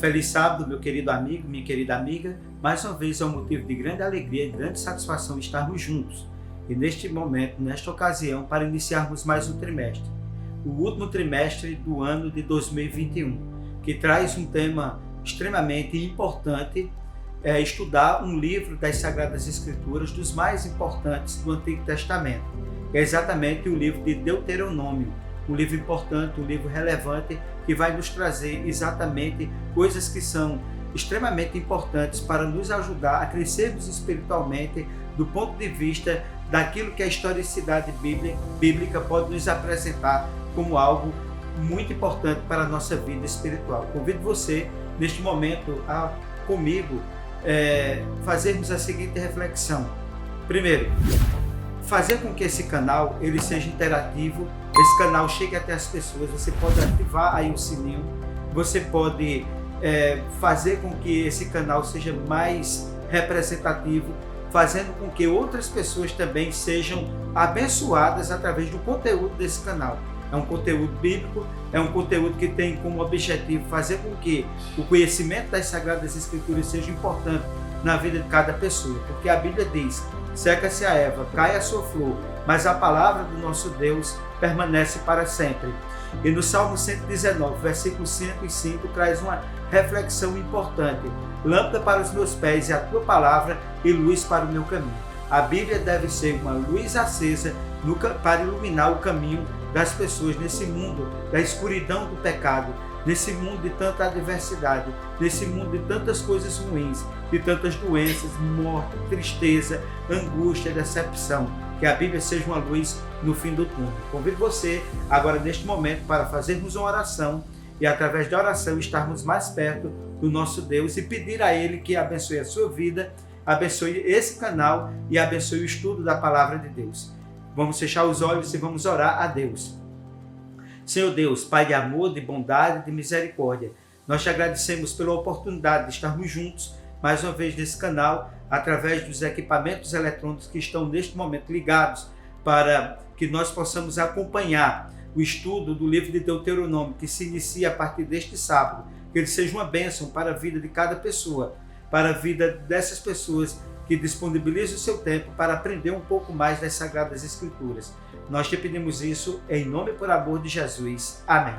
feliz sábado, meu querido amigo, minha querida amiga. Mais uma vez é um motivo de grande alegria e grande satisfação estarmos juntos. E neste momento, nesta ocasião, para iniciarmos mais um trimestre. O último trimestre do ano de 2021, que traz um tema extremamente importante, estudar um livro das Sagradas Escrituras, dos mais importantes do Antigo Testamento. É exatamente o livro de Deuteronômio, um livro importante, um livro relevante, que vai nos trazer exatamente coisas que são extremamente importantes para nos ajudar a crescermos espiritualmente do ponto de vista daquilo que a historicidade bíblica pode nos apresentar como algo muito importante para a nossa vida espiritual. Convido você, neste momento, a comigo fazermos a seguinte reflexão. Primeiro, fazer com que esse canal ele seja interativo, esse canal chegue até as pessoas. Você pode ativar aí o sininho, você pode fazer com que esse canal seja mais representativo, fazendo com que outras pessoas também sejam abençoadas através do conteúdo desse canal. É um conteúdo bíblico, é um conteúdo que tem como objetivo fazer com que o conhecimento das Sagradas Escrituras seja importante na vida de cada pessoa, porque a Bíblia diz: seca-se a erva, cai a sua flor, mas a palavra do nosso Deus permanece para sempre. E no Salmo 119, versículos 5 e 5, traz uma reflexão importante. Lâmpada para os meus pés e a tua palavra e luz para o meu caminho. A Bíblia deve ser uma luz acesa para iluminar o caminho das pessoas nesse mundo da escuridão do pecado, nesse mundo de tanta adversidade, nesse mundo de tantas coisas ruins, de tantas doenças, morte, tristeza, angústia, decepção. Que a Bíblia seja uma luz no fim do túnel. Convido você agora neste momento para fazermos uma oração e através da oração estarmos mais perto do nosso Deus e pedir a Ele que abençoe a sua vida, abençoe esse canal e abençoe o estudo da Palavra de Deus. Vamos fechar os olhos e vamos orar a Deus. Senhor Deus, Pai de amor, de bondade, de misericórdia, nós te agradecemos pela oportunidade de estarmos juntos mais uma vez nesse canal, através dos equipamentos eletrônicos que estão neste momento ligados, para que nós possamos acompanhar o estudo do livro de Deuteronômio, que se inicia a partir deste sábado. Que ele seja uma bênção para a vida de cada pessoa, para a vida dessas pessoas que disponibilizam o seu tempo para aprender um pouco mais das Sagradas Escrituras. Nós te pedimos isso em nome e por amor de Jesus. Amém.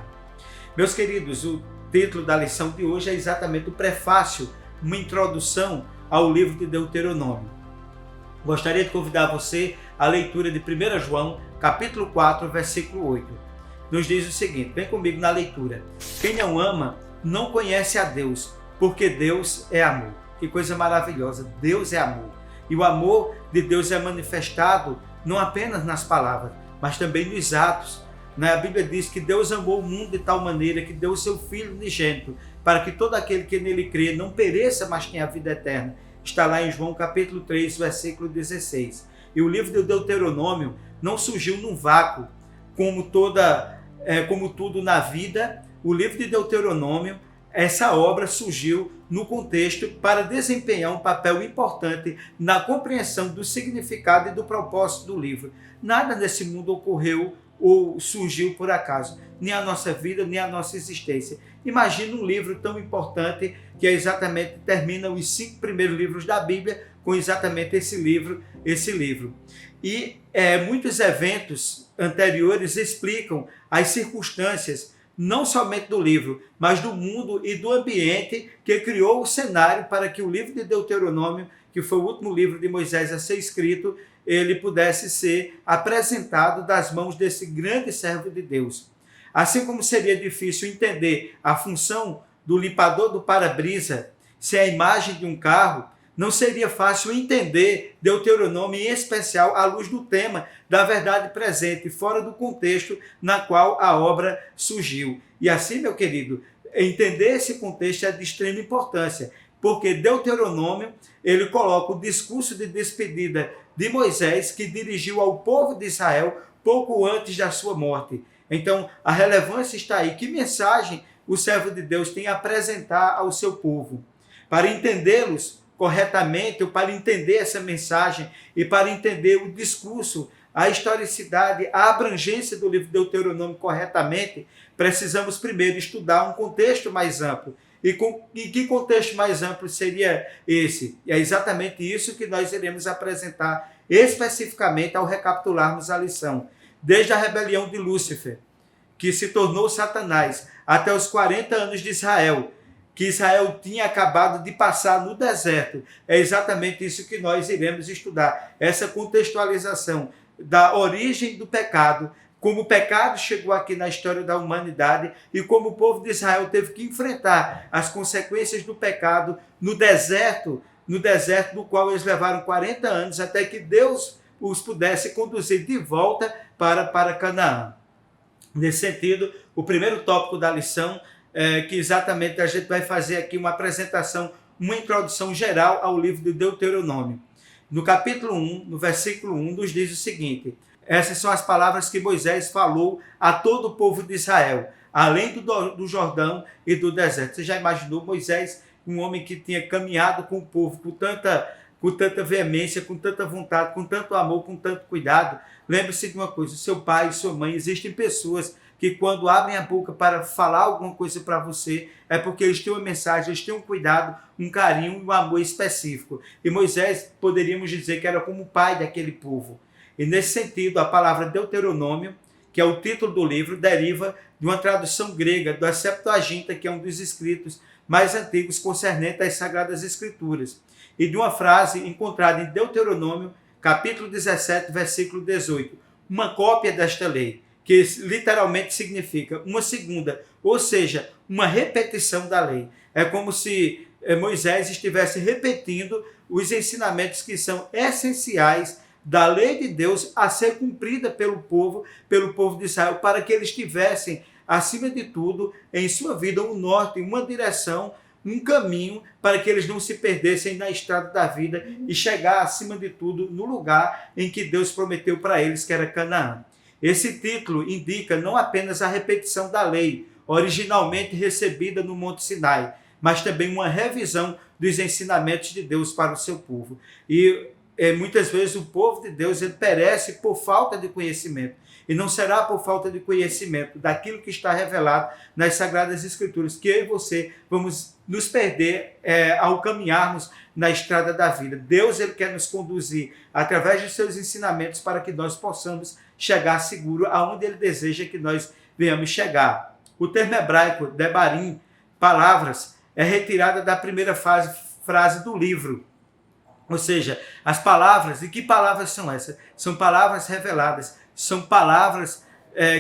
Meus queridos, o título da lição de hoje é exatamente o prefácio, uma introdução ao livro de Deuteronômio. Gostaria de convidar você à leitura de 1 João, capítulo 4, versículo 8. Nos diz o seguinte, vem comigo na leitura. Quem não ama, não conhece a Deus, porque Deus é amor. Que coisa maravilhosa, Deus é amor. E o amor de Deus é manifestado não apenas nas palavras, mas também nos atos. A Bíblia diz que Deus amou o mundo de tal maneira que deu o seu Filho unigênito, para que todo aquele que nele crê não pereça, mas tenha a vida eterna. Está lá em João capítulo 3, versículo 16. E o livro de Deuteronômio não surgiu num vácuo, como tudo na vida. O livro de Deuteronômio, essa obra surgiu no contexto para desempenhar um papel importante na compreensão do significado e do propósito do livro. Nada nesse mundo ocorreu ou surgiu por acaso, nem a nossa vida, nem a nossa existência. Imagina um livro tão importante que termina os 5 primeiros livros da Bíblia com exatamente esse livro. E muitos eventos anteriores explicam as circunstâncias, não somente do livro, mas do mundo e do ambiente que criou o cenário para que o livro de Deuteronômio, que foi o último livro de Moisés a ser escrito, ele pudesse ser apresentado das mãos desse grande servo de Deus. Assim como seria difícil entender a função do limpador do para-brisa se é a imagem de um carro, não seria fácil entender Deuteronômio, em especial à luz do tema da verdade presente, fora do contexto na qual a obra surgiu. E assim, meu querido, entender esse contexto é de extrema importância, porque Deuteronômio, ele coloca o discurso de despedida de Moisés, que dirigiu ao povo de Israel pouco antes da sua morte. Então, a relevância está aí. Que mensagem o servo de Deus tem a apresentar ao seu povo? Para entendê-los corretamente, ou para entender essa mensagem e para entender o discurso, a historicidade, a abrangência do livro de Deuteronômio corretamente, precisamos primeiro estudar um contexto mais amplo. E que contexto mais amplo seria esse? E é exatamente isso que nós iremos apresentar especificamente ao recapitularmos a lição. Desde a rebelião de Lúcifer, que se tornou Satanás, até os 40 anos de Israel, que Israel tinha acabado de passar no deserto. É exatamente isso que nós iremos estudar, essa contextualização da origem do pecado, como o pecado chegou aqui na história da humanidade e como o povo de Israel teve que enfrentar as consequências do pecado no deserto do qual eles levaram 40 anos até que Deus os pudesse conduzir de volta para Canaã. Nesse sentido, o primeiro tópico da lição é que exatamente a gente vai fazer aqui uma apresentação, uma introdução geral ao livro de Deuteronômio. No capítulo 1, no versículo 1, nos diz o seguinte: essas são as palavras que Moisés falou a todo o povo de Israel, além do Jordão e do deserto. Você já imaginou Moisés, um homem que tinha caminhado com o povo com tanta veemência, com tanta vontade, com tanto amor, com tanto cuidado? Lembre-se de uma coisa: seu pai e sua mãe, existem pessoas que quando abrem a boca para falar alguma coisa para você, é porque eles têm uma mensagem, eles têm um cuidado, um carinho, um amor específico. E Moisés, poderíamos dizer que era como o pai daquele povo. E nesse sentido, a palavra Deuteronômio, que é o título do livro, deriva de uma tradução grega, da Septuaginta, que é um dos escritos mais antigos concernentes às Sagradas Escrituras, e de uma frase encontrada em Deuteronômio, capítulo 17, versículo 18, uma cópia desta lei, que literalmente significa uma segunda, ou seja, uma repetição da lei. É como se Moisés estivesse repetindo os ensinamentos que são essenciais da lei de Deus a ser cumprida pelo povo de Israel, para que eles tivessem, acima de tudo, em sua vida um norte, uma direção, um caminho, para que eles não se perdessem na estrada da vida e chegar, acima de tudo, no lugar em que Deus prometeu para eles, que era Canaã. Esse título indica não apenas a repetição da lei, originalmente recebida no Monte Sinai, mas também uma revisão dos ensinamentos de Deus para o seu povo. E muitas vezes o povo de Deus ele perece por falta de conhecimento. E não será por falta de conhecimento daquilo que está revelado nas Sagradas Escrituras que eu e você vamos nos perder ao caminharmos na estrada da vida. Deus ele quer nos conduzir através de seus ensinamentos para que nós possamos chegar seguro aonde ele deseja que nós venhamos chegar. O termo hebraico, debarim, palavras, é retirada da primeira frase do livro. Ou seja, as palavras, e que palavras são essas? São palavras reveladas, são palavras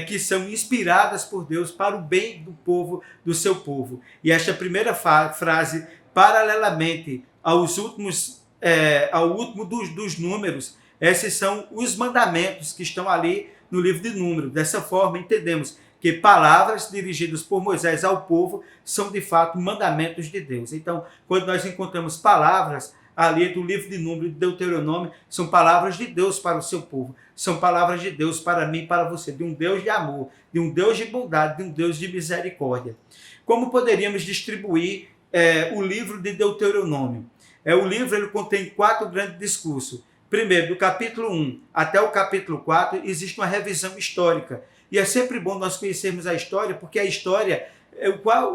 que são inspiradas por Deus para o bem do povo, do seu povo. E esta primeira frase, paralelamente ao último dos números, esses são os mandamentos que estão ali no livro de Números. Dessa forma, entendemos que palavras dirigidas por Moisés ao povo são de fato mandamentos de Deus. Então, quando nós encontramos palavras ali do livro de Números, de Deuteronômio, são palavras de Deus para o seu povo, são palavras de Deus para mim e para você, de um Deus de amor, de um Deus de bondade, de um Deus de misericórdia. Como poderíamos distribuir o livro de Deuteronômio? O livro ele contém 4 grandes discursos. Primeiro, do capítulo 1 até o capítulo 4, existe uma revisão histórica. E é sempre bom nós conhecermos a história, porque a história,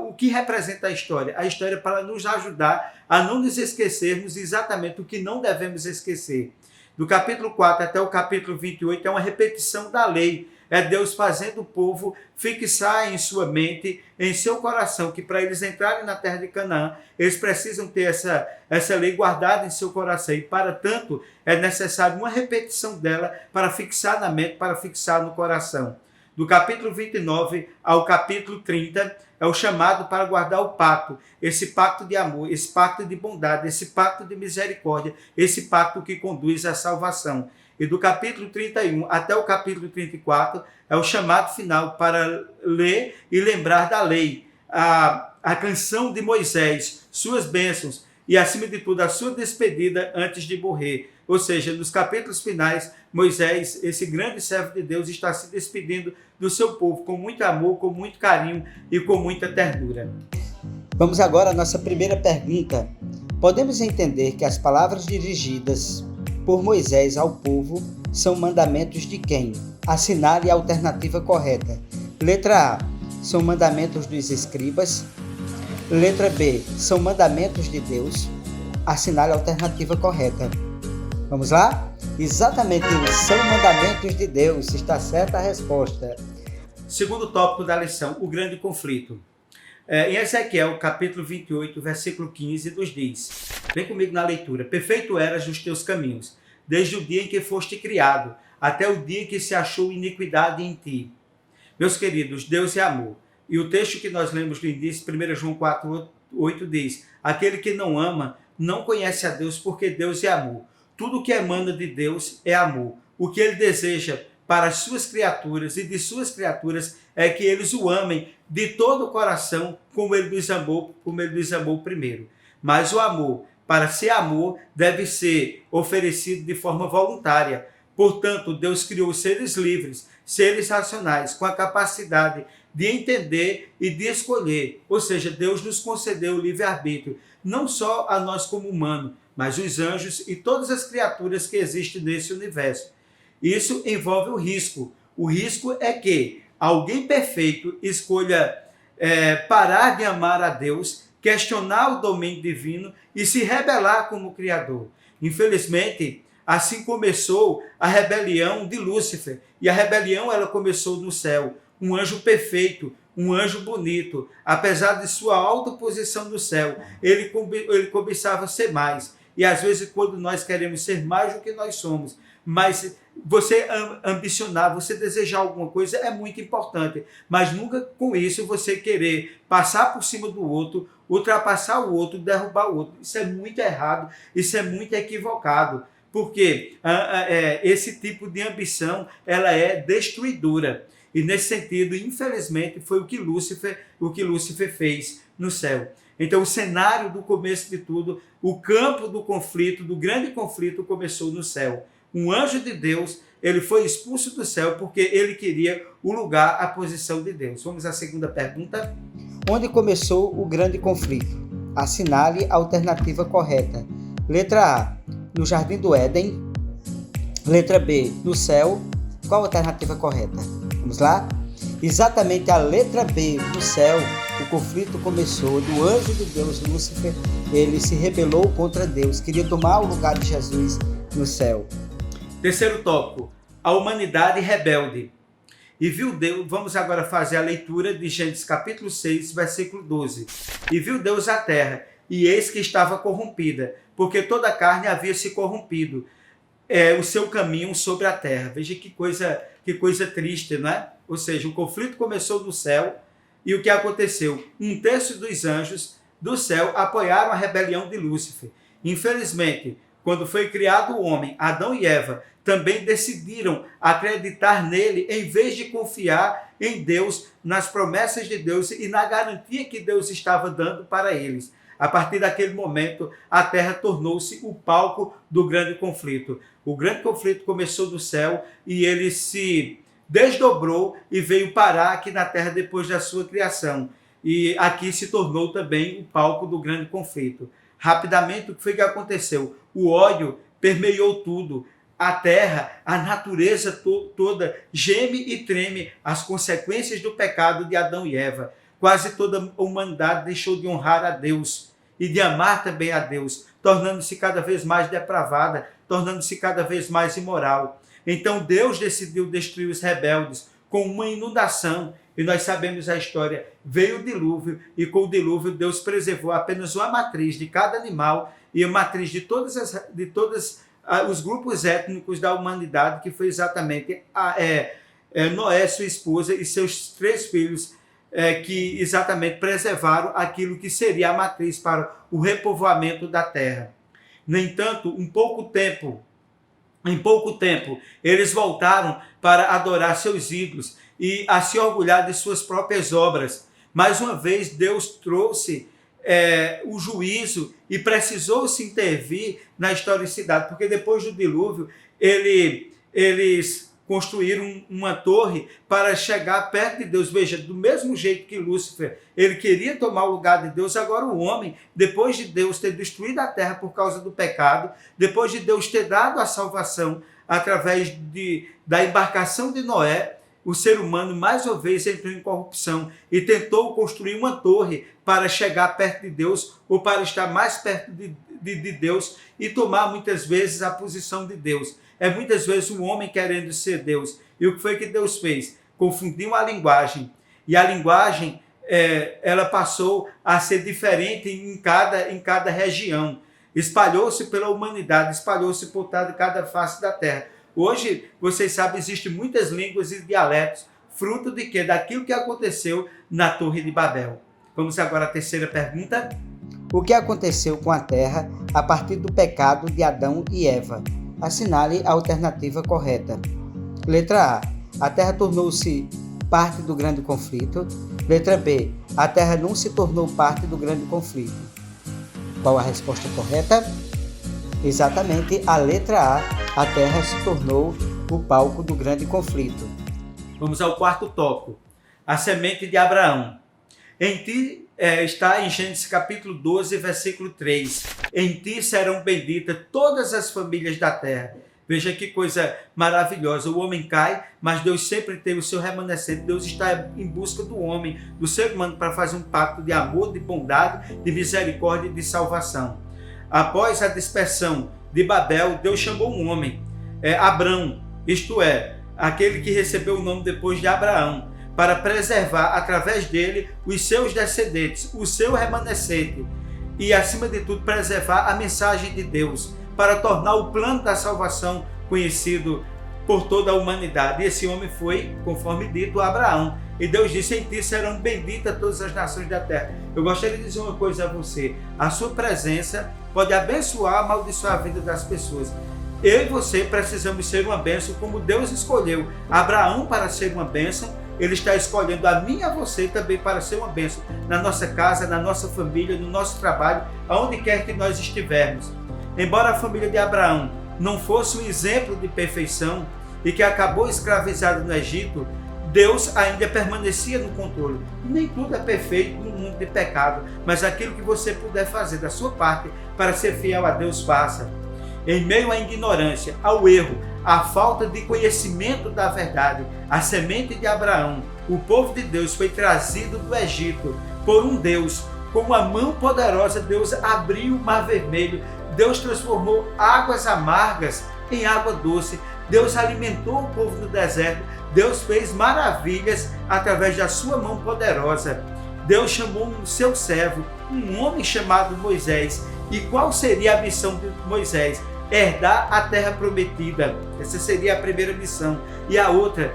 o que representa a história? A história é para nos ajudar a não nos esquecermos exatamente o que não devemos esquecer. Do capítulo 4 até o capítulo 28 é uma repetição da lei. É Deus fazendo o povo fixar em sua mente, em seu coração, que para eles entrarem na terra de Canaã, eles precisam ter essa lei guardada em seu coração. E para tanto, é necessário uma repetição dela para fixar na mente, para fixar no coração. Do capítulo 29 ao capítulo 30 é o chamado para guardar o pacto, esse pacto de amor, esse pacto de bondade, esse pacto de misericórdia, esse pacto que conduz à salvação. E do capítulo 31 até o capítulo 34 é o chamado final para ler e lembrar da lei, a canção de Moisés, suas bênçãos e, acima de tudo, a sua despedida antes de morrer. Ou seja, nos capítulos finais, Moisés, esse grande servo de Deus, está se despedindo do seu povo com muito amor, com muito carinho e com muita ternura. Vamos agora à nossa primeira pergunta. Podemos entender que as palavras dirigidas por Moisés ao povo são mandamentos de quem? Assinale a alternativa correta. Letra A. São mandamentos dos escribas. Letra B, são mandamentos de Deus. Assinale a alternativa correta. Vamos lá? Exatamente, são mandamentos de Deus. Está certa a resposta. Segundo tópico da lição, o grande conflito. Em Ezequiel, capítulo 28, versículo 15, nos diz, vem comigo na leitura, perfeito eras nos teus caminhos, desde o dia em que foste criado, até o dia em que se achou iniquidade em ti. Meus queridos, Deus é amor. E o texto que nós lemos no início, 1 João 4, 8, diz, aquele que não ama, não conhece a Deus, porque Deus é amor. Tudo que emana de Deus é amor. O que ele deseja para as suas criaturas e de suas criaturas é que eles o amem de todo o coração, como ele nos amou primeiro. Mas o amor, para ser amor, deve ser oferecido de forma voluntária. Portanto, Deus criou seres livres, seres racionais, com a capacidade de entender e de escolher. Ou seja, Deus nos concedeu o livre-arbítrio, não só a nós como humanos, mas os anjos e todas as criaturas que existem nesse universo. Isso envolve o risco. O risco é que alguém perfeito escolha parar de amar a Deus, questionar o domínio divino e se rebelar como Criador. Infelizmente, assim começou a rebelião de Lúcifer. E a rebelião ela começou no céu. Um anjo perfeito, um anjo bonito. Apesar de sua alta posição no céu, ele cobiçava ser mais. E às vezes quando nós queremos ser mais do que nós somos, mas você ambicionar, você desejar alguma coisa é muito importante, mas nunca com isso você querer passar por cima do outro, ultrapassar o outro, derrubar o outro. Isso é muito errado, isso é muito equivocado, porque esse tipo de ambição ela é destruidora. E nesse sentido, infelizmente, foi o que Lúcifer fez no céu. Então, o cenário do começo de tudo, o campo do conflito, do grande conflito, começou no céu. Um anjo de Deus, ele foi expulso do céu porque ele queria o lugar, a posição de Deus. Vamos à segunda pergunta. Onde começou o grande conflito? Assinale a alternativa correta. Letra A, no Jardim do Éden. Letra B, no céu. Qual a alternativa correta? Vamos lá? Exatamente a letra B, no céu. O conflito começou do anjo de Deus, Lúcifer. Ele se rebelou contra Deus, queria tomar o lugar de Jesus no céu. Terceiro tópico, a humanidade rebelde. E viu Deus, vamos agora fazer a leitura de Gênesis capítulo 6, versículo 12. E viu Deus a terra, e eis que estava corrompida, porque toda a carne havia se corrompido, o seu caminho sobre a terra. Veja que coisa triste, não é? Ou seja, o conflito começou no céu, e o que aconteceu? Um terço dos anjos do céu apoiaram a rebelião de Lúcifer. Infelizmente, quando foi criado o homem, Adão e Eva, também decidiram acreditar nele em vez de confiar em Deus, nas promessas de Deus e na garantia que Deus estava dando para eles. A partir daquele momento, a terra tornou-se o palco do grande conflito. O grande conflito começou do céu e ele se desdobrou e veio parar aqui na terra depois da sua criação. E aqui se tornou também o palco do grande conflito. Rapidamente, o que foi que aconteceu? O ódio permeou tudo. A terra, a natureza toda geme e treme as consequências do pecado de Adão e Eva. Quase toda a humanidade deixou de honrar a Deus e de amar também a Deus, tornando-se cada vez mais depravada, tornando-se cada vez mais imoral. Então Deus decidiu destruir os rebeldes com uma inundação, e nós sabemos a história, veio o dilúvio, e com o dilúvio Deus preservou apenas uma matriz de cada animal e a matriz de todos os grupos étnicos da humanidade, que foi exatamente Noé, sua esposa e seus 3 filhos, que exatamente preservaram aquilo que seria a matriz para o repovoamento da terra. No entanto, em pouco tempo, eles voltaram para adorar seus ídolos e a se orgulhar de suas próprias obras. Mais uma vez, Deus trouxe o juízo e precisou se intervir na historicidade, porque depois do dilúvio, eles construíram uma torre para chegar perto de Deus. Veja, do mesmo jeito que Lúcifer, ele queria tomar o lugar de Deus, agora o homem, depois de Deus ter destruído a terra por causa do pecado, depois de Deus ter dado a salvação através da embarcação de Noé, o ser humano mais uma vez entrou em corrupção e tentou construir uma torre para chegar perto de Deus ou para estar mais perto de Deus e tomar muitas vezes a posição de Deus. É muitas vezes o homem querendo ser Deus. E o que foi que Deus fez? Confundiu a linguagem. E a linguagem, ela passou a ser diferente em cada região. Espalhou-se pela humanidade, espalhou-se por cada face da terra. Hoje, vocês sabem, existem muitas línguas e dialetos, fruto de quê? Daquilo que aconteceu na Torre de Babel. Vamos agora à terceira pergunta. O que aconteceu com a terra a partir do pecado de Adão e Eva? Assinale a alternativa correta. Letra A. A terra tornou-se parte do grande conflito. Letra B. A terra não se tornou parte do grande conflito. Qual a resposta correta? Exatamente a letra A. A terra se tornou o palco do grande conflito. Vamos ao quarto tópico. A semente de Abraão. Em ti está em Gênesis capítulo 12, versículo 3. Em ti serão benditas todas as famílias da terra. Veja que coisa maravilhosa. O homem cai, mas Deus sempre tem o seu remanescente. Deus está em busca do homem, do ser humano, para fazer um pacto de amor, de bondade, de misericórdia e de salvação. Após a dispersão de Babel, Deus chamou um homem, Abrão, isto é, aquele que recebeu o nome depois de Abraão, para preservar através dele os seus descendentes, o seu remanescente, e acima de tudo preservar a mensagem de Deus, para tornar o plano da salvação conhecido por toda a humanidade. E esse homem foi, conforme dito, Abraão. E Deus disse: em ti serão benditas todas as nações da terra. Eu gostaria de dizer uma coisa a você: a sua presença pode abençoar, amaldiçoar a vida das pessoas. Eu e você precisamos ser uma bênção, como Deus escolheu Abraão para ser uma bênção. Ele está escolhendo a mim e a você também para ser uma bênção na nossa casa, na nossa família, no nosso trabalho, aonde quer que nós estivermos. Embora a família de Abraão não fosse um exemplo de perfeição e que acabou escravizado no Egito, Deus ainda permanecia no controle. Nem tudo é perfeito no mundo de pecado, mas aquilo que você puder fazer da sua parte para ser fiel a Deus, faça. Em meio à ignorância, ao erro, à falta de conhecimento da verdade, a semente de Abraão, o povo de Deus foi trazido do Egito por um Deus. Com uma mão poderosa, Deus abriu o Mar Vermelho. Deus transformou águas amargas em água doce. Deus alimentou o povo no deserto. Deus fez maravilhas através da sua mão poderosa. Deus chamou um seu servo, um homem chamado Moisés. E qual seria a missão de Moisés? Herdar a terra prometida. Essa seria a primeira missão. E a outra,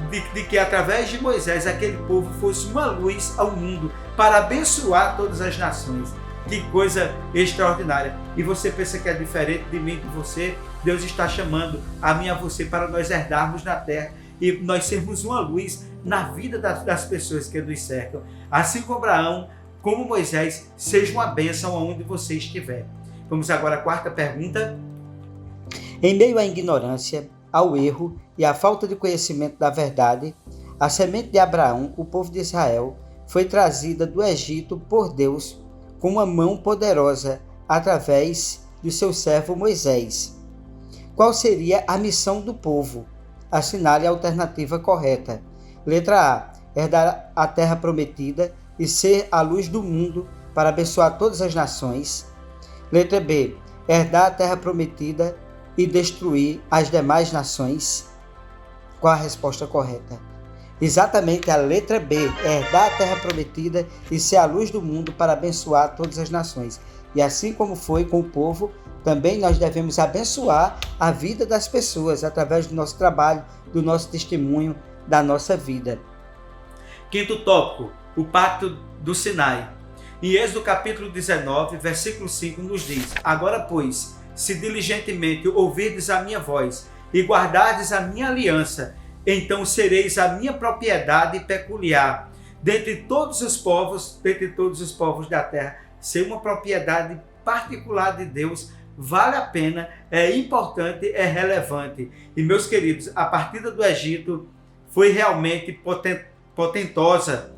de que através de Moisés aquele povo fosse uma luz ao mundo para abençoar todas as nações. Que coisa extraordinária. E você pensa que é diferente de mim, de você? Deus está chamando a mim e a você para nós herdarmos na terra e nós sermos uma luz na vida das pessoas que nos cercam. Assim como Abraão, como Moisés, seja uma bênção aonde você estiver. Vamos agora à quarta pergunta. Em meio à ignorância, ao erro e à falta de conhecimento da verdade, a semente de Abraão, o povo de Israel, foi trazida do Egito por Deus com uma mão poderosa através de seu servo Moisés. Qual seria a missão do povo? Assinale a alternativa correta. Letra A. Herdar a terra prometida e ser a luz do mundo para abençoar todas as nações. Letra B. Herdar a terra prometida e destruir as demais nações. Qual a resposta correta? Exatamente a letra B. Herdar a terra prometida e ser a luz do mundo para abençoar todas as nações. E assim como foi com o povo, também nós devemos abençoar a vida das pessoas através do nosso trabalho, do nosso testemunho, da nossa vida. Quinto tópico, o pacto do Sinai. Em Êxodo capítulo 19, versículo 5 nos diz: agora, pois, se diligentemente ouvirdes a minha voz e guardardes a minha aliança, então sereis a minha propriedade peculiar dentre todos os povos da terra. Ser uma propriedade particular de Deus vale a pena, é importante, é relevante. E meus queridos, a partida do Egito foi realmente potentosa.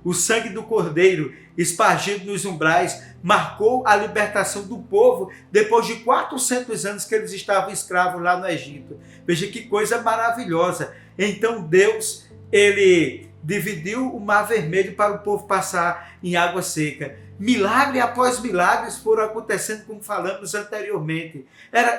O sangue do Cordeiro, espargido nos umbrais, marcou a libertação do povo depois de 400 anos que eles estavam escravos lá no Egito. Veja que coisa maravilhosa. Então Deus, ele dividiu o Mar Vermelho para o povo passar em água seca. Milagre após milagres foram acontecendo, como falamos anteriormente.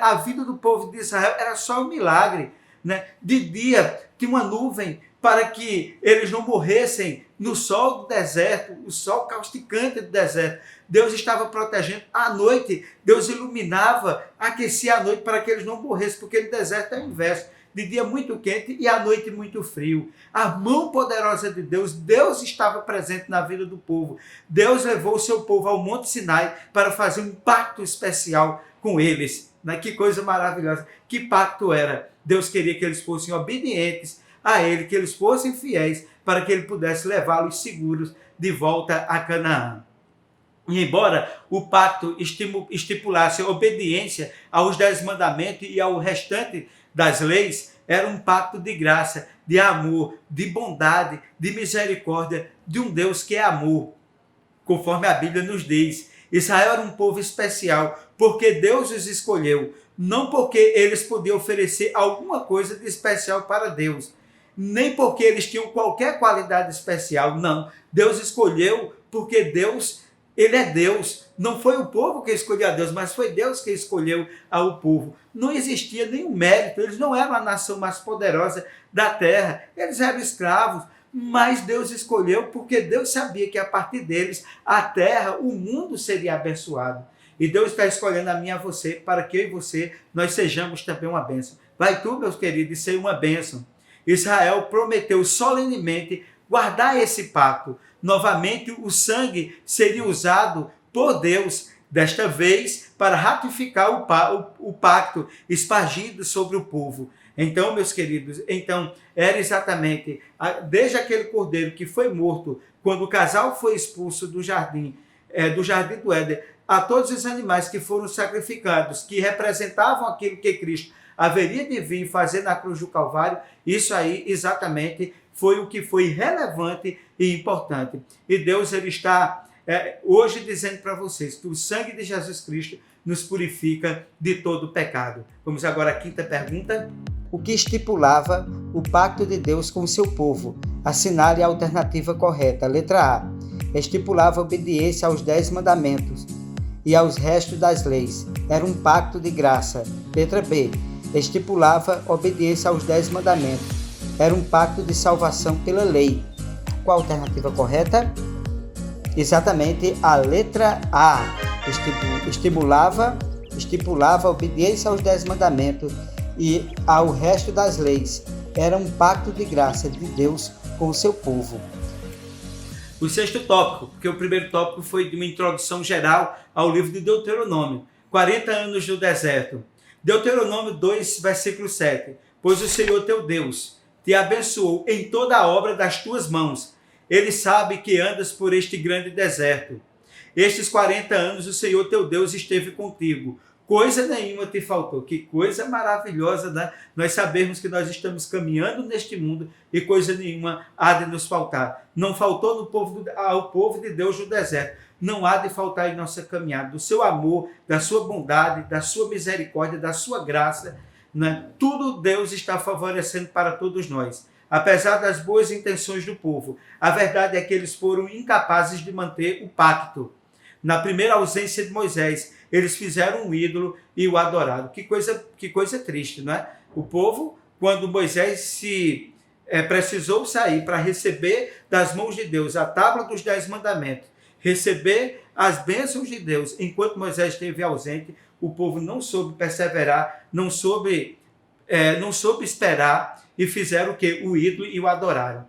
A vida do povo de Israel era só um milagre, né? De dia tinha uma nuvem para que eles não morressem no sol do deserto, o sol causticante do deserto. Deus estava protegendo. À noite, Deus iluminava, aquecia a noite para que eles não morressem, porque no deserto é o inverso. De dia muito quente e à noite muito frio. A mão poderosa de Deus, Deus estava presente na vida do povo. Deus levou o seu povo ao Monte Sinai para fazer um pacto especial com eles. Que coisa maravilhosa. Que pacto era? Deus queria que eles fossem obedientes a Ele, que eles fossem fiéis, para que Ele pudesse levá-los seguros de volta a Canaã. E embora o pacto estipulasse obediência aos 10 mandamentos e ao restante das leis, era um pacto de graça, de amor, de bondade, de misericórdia, de um Deus que é amor, conforme a Bíblia nos diz. Israel era um povo especial, porque Deus os escolheu, não porque eles podiam oferecer alguma coisa de especial para Deus, nem porque eles tinham qualquer qualidade especial, não. Deus escolheu porque Deus, Ele é Deus. Não foi o povo que escolheu a Deus, mas foi Deus que escolheu ao povo. Não existia nenhum mérito, eles não eram a nação mais poderosa da terra, eles eram escravos, mas Deus escolheu porque Deus sabia que a partir deles a terra, o mundo seria abençoado. E Deus está escolhendo a mim e a você para que eu e você, nós sejamos também uma bênção. Vai tu, meus queridos, ser uma bênção. Israel prometeu solenemente guardar esse pacto. Novamente, o sangue seria usado por Deus, desta vez, para ratificar o pacto espargido sobre o povo. Então, meus queridos, era exatamente, desde aquele cordeiro que foi morto, quando o casal foi expulso do jardim do Éden, a todos os animais que foram sacrificados, que representavam aquilo que Cristo haveria de vir fazer na cruz do Calvário, isso aí exatamente foi o que foi relevante e importante. E Deus, ele está hoje dizendo para vocês que o sangue de Jesus Cristo nos purifica de todo pecado. Vamos agora à quinta pergunta. O que estipulava o pacto de Deus com o seu povo? Assinale a alternativa correta. Letra A. Estipulava obediência aos 10 mandamentos e aos restos das leis. Era um pacto de graça. Letra B. Estipulava obediência aos 10 mandamentos. Era um pacto de salvação pela lei. Qual a alternativa correta? Exatamente a letra A. Estipulava obediência aos 10 mandamentos e ao resto das leis. Era um pacto de graça de Deus com o seu povo. O sexto tópico, porque o primeiro tópico foi de uma introdução geral ao livro de Deuteronômio. 40 anos no deserto. Deuteronômio 2, versículo 7. Pois o Senhor teu Deus te abençoou em toda a obra das tuas mãos. Ele sabe que andas por este grande deserto. Estes 40 anos o Senhor teu Deus esteve contigo. Coisa nenhuma te faltou. Que coisa maravilhosa, né? Nós sabemos que nós estamos caminhando neste mundo e coisa nenhuma há de nos faltar. Não faltou ao povo de Deus no deserto. Não há de faltar em nossa caminhada. Do seu amor, da sua bondade, da sua misericórdia, da sua graça, né? Tudo Deus está favorecendo para todos nós. Apesar das boas intenções do povo, a verdade é que eles foram incapazes de manter o pacto. Na primeira ausência de Moisés, eles fizeram um ídolo e o adoraram. Que coisa triste, não é? O povo, quando Moisés precisou sair para receber das mãos de Deus a tábua dos 10 mandamentos, receber as bênçãos de Deus, enquanto Moisés esteve ausente, o povo não soube perseverar, não soube esperar e fizeram o quê? O ídolo e o adoraram.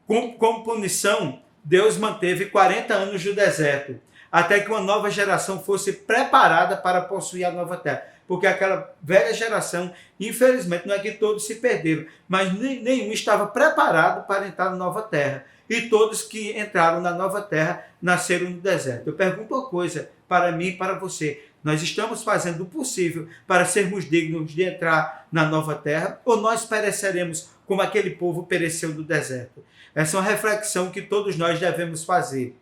Como punição, Deus manteve 40 anos no deserto, até que uma nova geração fosse preparada para possuir a nova terra. Porque aquela velha geração, infelizmente, não é que todos se perderam, mas nenhum estava preparado para entrar na nova terra. E todos que entraram na nova terra nasceram no deserto. Eu pergunto uma coisa para mim e para você. Nós estamos fazendo o possível para sermos dignos de entrar na nova terra ou nós pereceremos como aquele povo pereceu no deserto. Essa é uma reflexão que todos nós devemos fazer.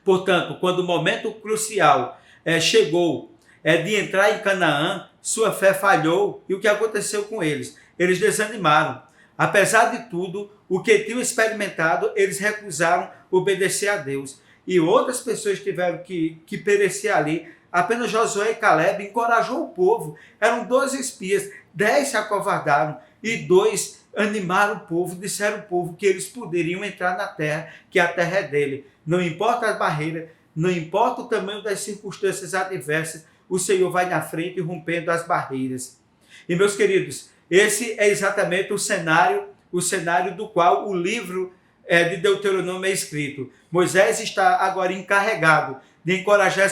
Portanto, quando o momento crucial chegou de entrar em Canaã, sua fé falhou e o que aconteceu com eles? Eles desanimaram. Apesar de tudo, o que tinham experimentado, eles recusaram obedecer a Deus. E outras pessoas tiveram que perecer ali. Apenas Josué e Caleb encorajou o povo. Eram 12 espias, 10 se acovardaram e 2 animaram o povo, disseram ao povo que eles poderiam entrar na terra, que a terra é dele. Não importa as barreiras, não importa o tamanho das circunstâncias adversas, o Senhor vai na frente rompendo as barreiras. E meus queridos, esse é exatamente o cenário do qual o livro de Deuteronômio é escrito. Moisés está agora encarregado de encorajar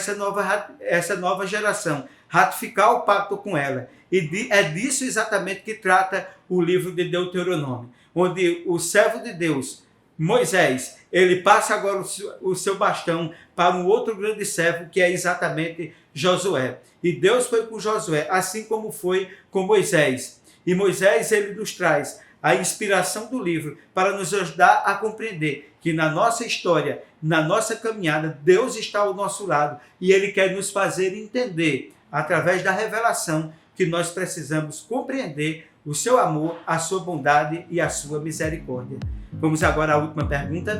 essa nova geração, ratificar o pacto com ela. E é disso exatamente que trata o livro de Deuteronômio, onde o servo de Deus, Moisés, ele passa agora o seu bastão para um outro grande servo, que é exatamente Josué. E Deus foi com Josué, assim como foi com Moisés. E Moisés, ele nos traz a inspiração do livro para nos ajudar a compreender que na nossa história, na nossa caminhada, Deus está ao nosso lado e Ele quer nos fazer entender, através da revelação, que nós precisamos compreender o seu amor, a sua bondade e a sua misericórdia. Vamos agora à última pergunta.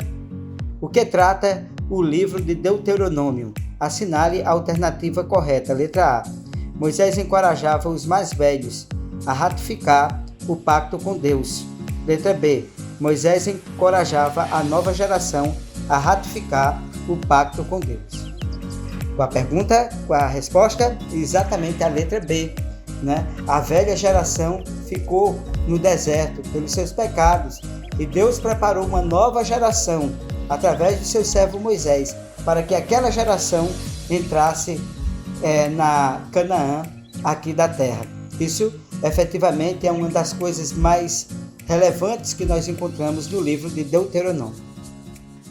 O que trata o livro de Deuteronômio? Assinale a alternativa correta. Letra A. Moisés encorajava os mais velhos a ratificar o pacto com Deus. Letra B. Moisés encorajava a nova geração a ratificar o pacto com Deus. Com a resposta, exatamente a letra B. A velha geração ficou no deserto pelos seus pecados e Deus preparou uma nova geração através de seu servo Moisés para que aquela geração entrasse na Canaã aqui da terra. Isso efetivamente é uma das coisas mais relevantes que nós encontramos no livro de Deuteronômio.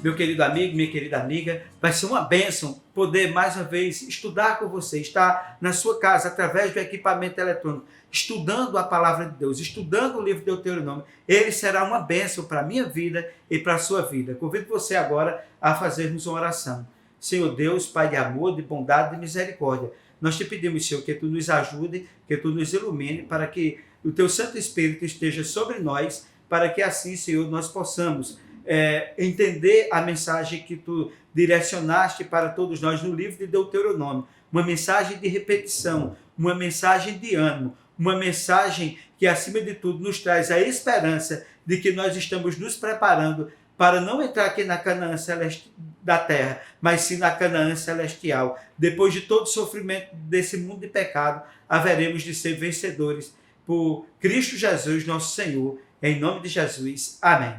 Meu querido amigo, minha querida amiga, vai ser uma bênção poder mais uma vez estudar com você, estar na sua casa através do equipamento eletrônico, estudando a palavra de Deus, estudando o livro de Deuteronômio. Ele será uma bênção para a minha vida e para a sua vida. Convido você agora a fazermos uma oração. Senhor Deus, Pai de amor, de bondade e misericórdia, nós te pedimos, Senhor, que Tu nos ajude, que Tu nos ilumine, para que o Teu Santo Espírito esteja sobre nós, para que assim, Senhor, nós possamos entender a mensagem que Tu direcionaste para todos nós no livro de Deuteronômio. Uma mensagem de repetição, uma mensagem de ânimo, uma mensagem que, acima de tudo, nos traz a esperança de que nós estamos nos preparando para não entrar aqui na Canaã da terra, mas sim na Canaã celestial. Depois de todo o sofrimento desse mundo de pecado, haveremos de ser vencedores por Cristo Jesus, nosso Senhor. Em nome de Jesus. Amém.